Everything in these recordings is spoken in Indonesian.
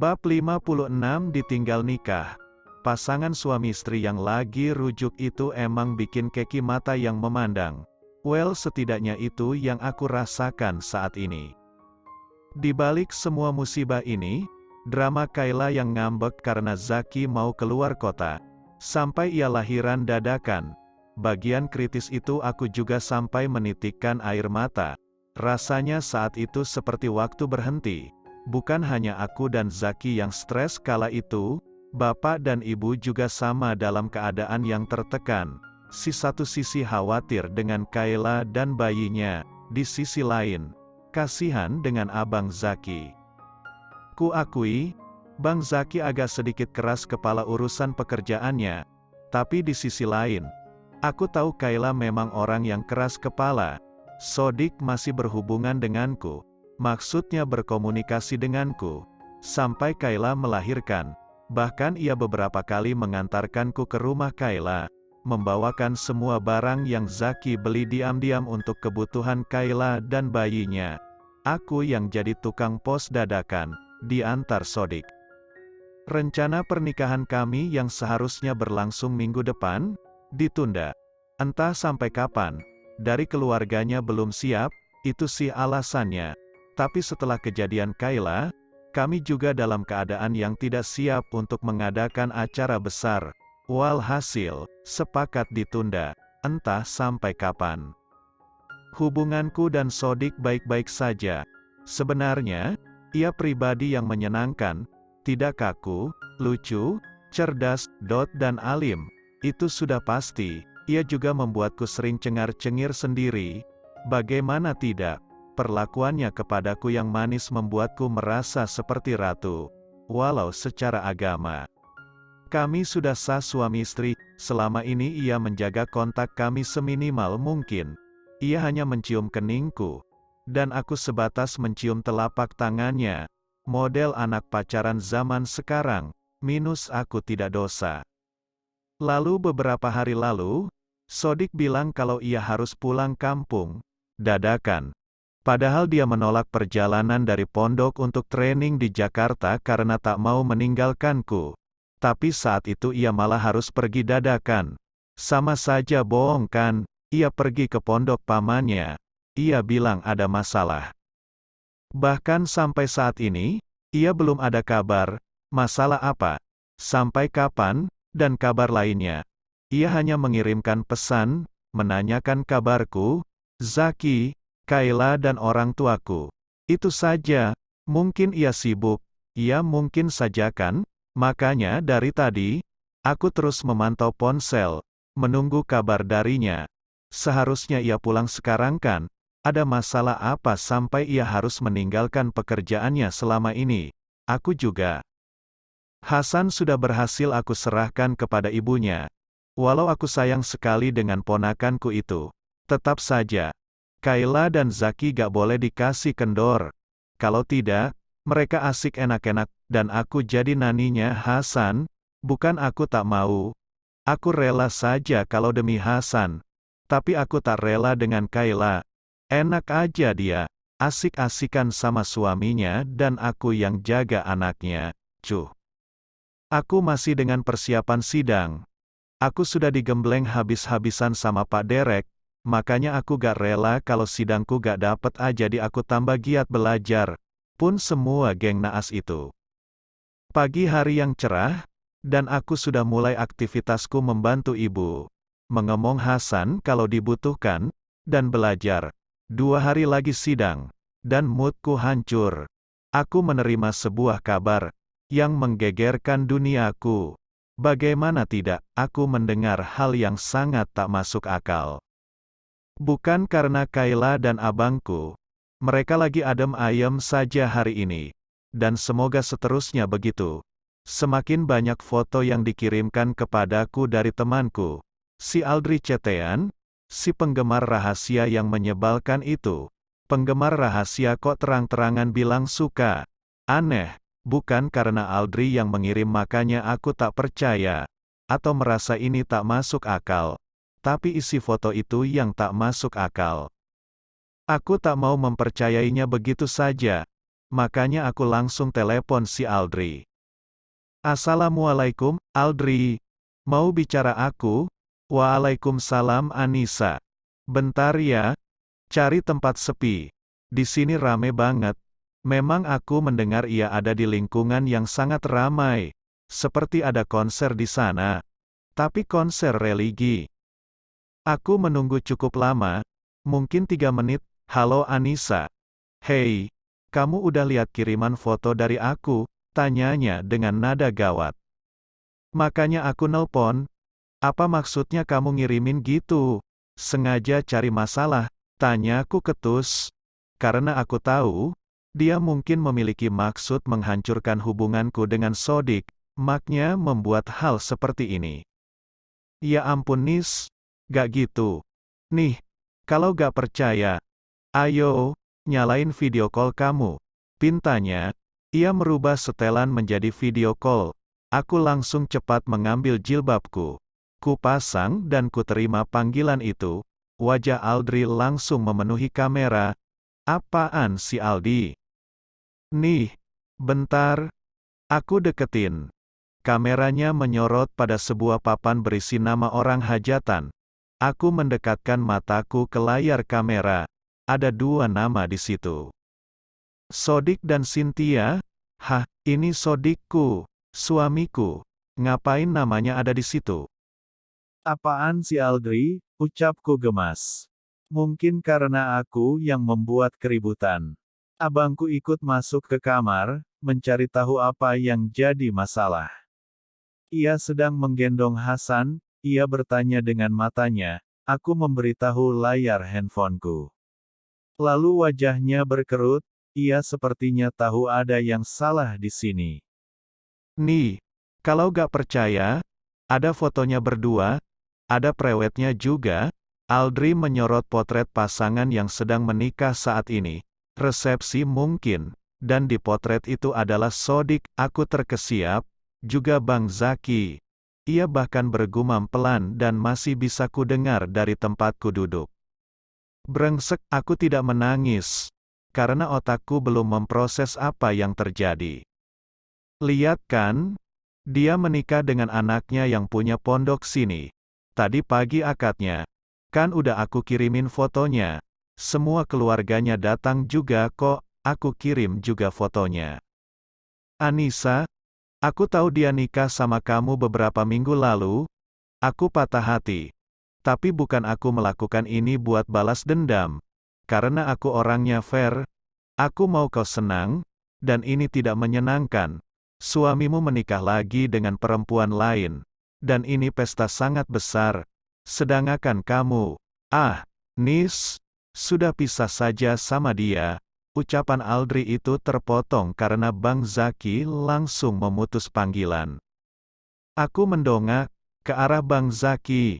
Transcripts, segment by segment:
Bab 56 Ditinggal nikah. Pasangan suami istri yang lagi rujuk itu emang bikin keki mata yang memandang. Well, setidaknya itu yang aku rasakan saat ini. Di balik semua musibah ini, drama Kayla yang ngambek karena Zaki mau keluar kota, sampai ia lahiran dadakan. Bagian kritis itu aku juga sampai menitikkan air mata. Rasanya saat itu seperti waktu berhenti. Bukan hanya aku dan Zaki yang stres kala itu, bapak dan ibu juga sama dalam keadaan yang tertekan. Si satu sisi khawatir dengan Kayla dan bayinya, di sisi lain, kasihan dengan abang Zaki. Ku akui, Bang Zaki agak sedikit keras kepala urusan pekerjaannya, tapi di sisi lain, aku tahu Kayla memang orang yang keras kepala. Sodik masih berhubungan denganku. Maksudnya berkomunikasi denganku, sampai Kayla melahirkan. Bahkan ia beberapa kali mengantarkanku ke rumah Kayla, membawakan semua barang yang Zaki beli diam-diam untuk kebutuhan Kayla dan bayinya. Aku yang jadi tukang pos dadakan, diantar Sodik. Rencana pernikahan kami yang seharusnya berlangsung minggu depan, ditunda. Entah sampai kapan, dari keluarganya belum siap, itu sih alasannya. Tapi setelah kejadian Kayla, kami juga dalam keadaan yang tidak siap untuk mengadakan acara besar. Walhasil, sepakat ditunda, entah sampai kapan. Hubunganku dan Sodik baik-baik saja. Sebenarnya, ia pribadi yang menyenangkan, tidak kaku, lucu, cerdas, dan alim. Itu sudah pasti. Ia juga membuatku sering cengar-cengir sendiri. Bagaimana tidak? Perlakuannya kepadaku yang manis membuatku merasa seperti ratu. Walau secara agama kami sudah sah suami istri, selama ini ia menjaga kontak kami seminimal mungkin. Ia hanya mencium keningku, dan aku sebatas mencium telapak tangannya. Model anak pacaran zaman sekarang, minus aku tidak dosa. Lalu beberapa hari lalu, Sodik bilang kalau ia harus pulang kampung, dadakan. Padahal dia menolak perjalanan dari pondok untuk training di Jakarta karena tak mau meninggalkanku. Tapi saat itu ia malah harus pergi dadakan. Sama saja bohong kan, ia pergi ke pondok pamannya. Ia bilang ada masalah. Bahkan sampai saat ini, ia belum ada kabar, masalah apa, sampai kapan, dan kabar lainnya. Ia hanya mengirimkan pesan, menanyakan kabarku, Zaki, Kayla dan orang tuaku. Itu saja. Mungkin ia sibuk, ya mungkin saja kan? Makanya dari tadi, aku terus memantau ponsel, menunggu kabar darinya. Seharusnya ia pulang sekarang kan? Ada masalah apa sampai ia harus meninggalkan pekerjaannya selama ini? Aku juga. Hasan sudah berhasil aku serahkan kepada ibunya. Walau aku sayang sekali dengan ponakanku itu, tetap saja, Kayla dan Zaki gak boleh dikasih kendor. Kalau tidak, mereka asik enak-enak, dan aku jadi naninya Hasan. Bukan aku tak mau. Aku rela saja kalau demi Hasan. Tapi aku tak rela dengan Kayla. Enak aja dia, asik-asikan sama suaminya dan aku yang jaga anaknya. Cuh. Aku masih dengan persiapan sidang. Aku sudah digembleng habis-habisan sama Pak Derek. Makanya aku gak rela kalau sidangku gak dapet A, jadi aku tambah giat belajar. Pun semua geng naas itu. Pagi hari yang cerah, dan aku sudah mulai aktivitasku membantu ibu. Mengemong Hasan kalau dibutuhkan, dan belajar. 2 hari lagi sidang, dan moodku hancur. Aku menerima sebuah kabar, yang menggegerkan duniaku. Bagaimana tidak, aku mendengar hal yang sangat tak masuk akal. Bukan karena Kayla dan abangku. Mereka lagi adem ayem saja hari ini. Dan semoga seterusnya begitu. Semakin banyak foto yang dikirimkan kepadaku dari temanku. Si Aldri Cetean, si penggemar rahasia yang menyebalkan itu. Penggemar rahasia kok terang-terangan bilang suka. Aneh, bukan karena Aldri yang mengirim makanya aku tak percaya. Atau merasa ini tak masuk akal. Tapi isi foto itu yang tak masuk akal. Aku tak mau mempercayainya begitu saja. makanya aku langsung telepon si Aldri. Assalamualaikum, Aldri. Mau bicara aku? Waalaikumsalam Anissa. Bentar ya, cari tempat sepi. Di sini rame banget. Memang aku mendengar ia ada di lingkungan yang sangat ramai. Seperti ada konser di sana. Tapi konser religi. Aku menunggu cukup lama. Mungkin 3 menit. Halo Anissa. Hei, kamu udah lihat kiriman foto dari aku? Tanyanya dengan nada gawat. Makanya aku nelpon. Apa maksudnya kamu ngirimin gitu? Sengaja cari masalah? Tanyaku ketus. Karena aku tahu, dia mungkin memiliki maksud menghancurkan hubunganku dengan Sodik, maknya membuat hal seperti ini. Ya ampun Nis, gak gitu. Nih, kalau gak percaya, ayo, nyalain video call kamu. Pintanya, ia merubah setelan menjadi video call. Aku langsung cepat mengambil jilbabku. Kupasang dan kuterima panggilan itu. Wajah Aldri langsung memenuhi kamera. Apaan si Aldi? Nih, bentar. Aku deketin. Kameranya menyorot pada sebuah papan berisi nama orang hajatan. Aku mendekatkan mataku ke layar kamera. Ada 2 nama di situ. Sodik dan Cynthia? Hah, ini Sodikku, suamiku. Ngapain namanya ada di situ? Apaan si Aldri? Ucapku gemas. Mungkin karena aku yang membuat keributan. Abangku ikut masuk ke kamar, mencari tahu apa yang jadi masalah. Ia sedang menggendong Hasan, ia bertanya dengan matanya, aku memberitahu layar handphoneku. Lalu wajahnya berkerut, ia sepertinya tahu ada yang salah di sini. Nih, kalau gak percaya, ada fotonya berdua, ada prewednya juga. Aldri menyorot potret pasangan yang sedang menikah saat ini. Resepsi mungkin, dan di potret itu adalah Sodik, aku terkesiap, juga Bang Zaki. Ia bahkan bergumam pelan dan masih bisa kudengar dari tempatku duduk. Brengsek, aku tidak menangis. Karena otakku belum memproses apa yang terjadi. Lihat kan? Dia menikah dengan anaknya yang punya pondok sini. Tadi pagi akadnya. Kan udah aku kirimin fotonya. Semua keluarganya datang juga kok, aku kirim juga fotonya. Anissa, aku tahu dia nikah sama kamu beberapa minggu lalu. Aku patah hati. Tapi bukan aku melakukan ini buat balas dendam. Karena aku orangnya fair. Aku mau kau senang, dan ini tidak menyenangkan. Suamimu menikah lagi dengan perempuan lain. Dan ini pesta sangat besar. Sedangkan kamu, Nis, sudah pisah saja sama dia. Ucapan Aldri itu terpotong karena Bang Zaki langsung memutus panggilan. Aku mendongak ke arah Bang Zaki.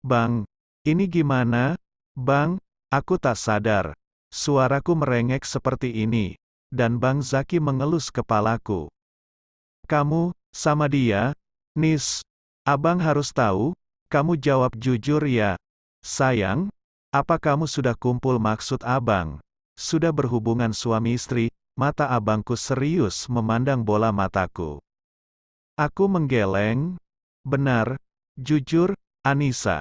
Bang, ini gimana? Bang, aku tak sadar. Suaraku merengek seperti ini. Dan Bang Zaki mengelus kepalaku. Kamu, sama dia? Nis, abang harus tahu. Kamu jawab jujur ya. Sayang, apa kamu sudah kumpul maksud abang? Sudah berhubungan suami istri? Mata abangku serius memandang bola mataku. Aku menggeleng. Benar, jujur, Anissa.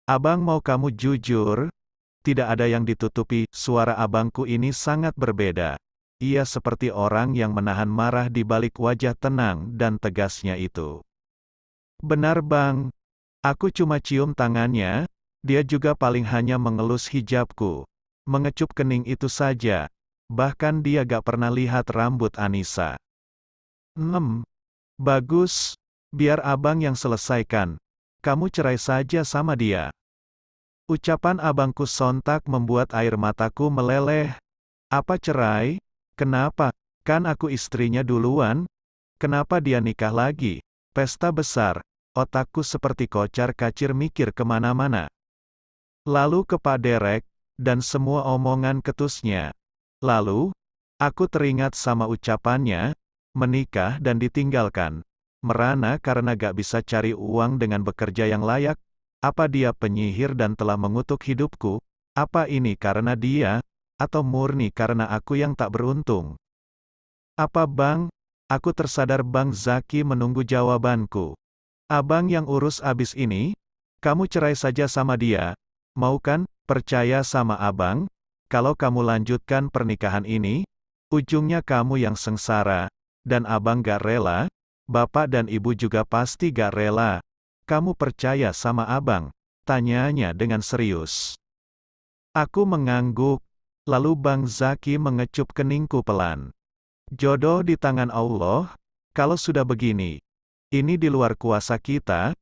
Abang mau kamu jujur? Tidak ada yang ditutupi. Suara abangku ini sangat berbeda. Ia seperti orang yang menahan marah di balik wajah tenang dan tegasnya itu. Benar bang. Aku cuma cium tangannya. Dia juga paling hanya mengelus hijabku. Mengecup kening itu saja. Bahkan dia gak pernah lihat rambut Anissa. Bagus. Biar abang yang selesaikan. Kamu cerai saja sama dia. Ucapan abangku sontak membuat air mataku meleleh. Apa cerai? Kenapa? Kan aku istrinya duluan? Kenapa dia nikah lagi? Pesta besar. Otakku seperti kocar-kacir mikir kemana-mana. Lalu ke Pak Derek, dan semua omongan ketusnya. Lalu, aku teringat sama ucapannya, menikah dan ditinggalkan. Merana karena gak bisa cari uang dengan bekerja yang layak. Apa dia penyihir dan telah mengutuk hidupku? Apa ini karena dia? Atau murni karena aku yang tak beruntung? Apa bang? Aku tersadar Bang Zaki menunggu jawabanku. Abang yang urus abis ini? Kamu cerai saja sama dia. Mau kan, percaya sama abang? Kalau kamu lanjutkan pernikahan ini, ujungnya kamu yang sengsara. Dan abang gak rela, bapak dan ibu juga pasti gak rela. Kamu percaya sama abang? Tanyanya dengan serius. Aku mengangguk. Lalu Bang Zaki mengecup keningku pelan. Jodoh di tangan Allah, kalau sudah begini. Ini di luar kuasa kita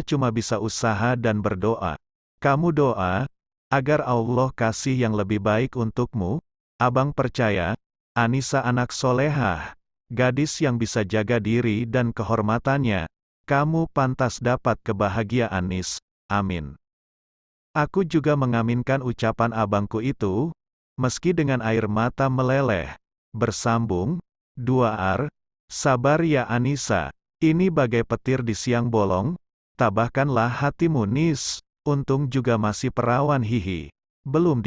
cuma bisa usaha dan berdoa. Kamu doa, agar Allah kasih yang lebih baik untukmu. Abang percaya, Anissa anak solehah, gadis yang bisa jaga diri dan kehormatannya. Kamu pantas dapat kebahagiaan Nis, amin. Aku juga mengaminkan ucapan abangku itu, meski dengan air mata meleleh. Bersambung, 2R, sabar ya Anissa, ini bagai petir di siang bolong, tabahkanlah hatimu Nis, untung juga masih perawan hihi. Belum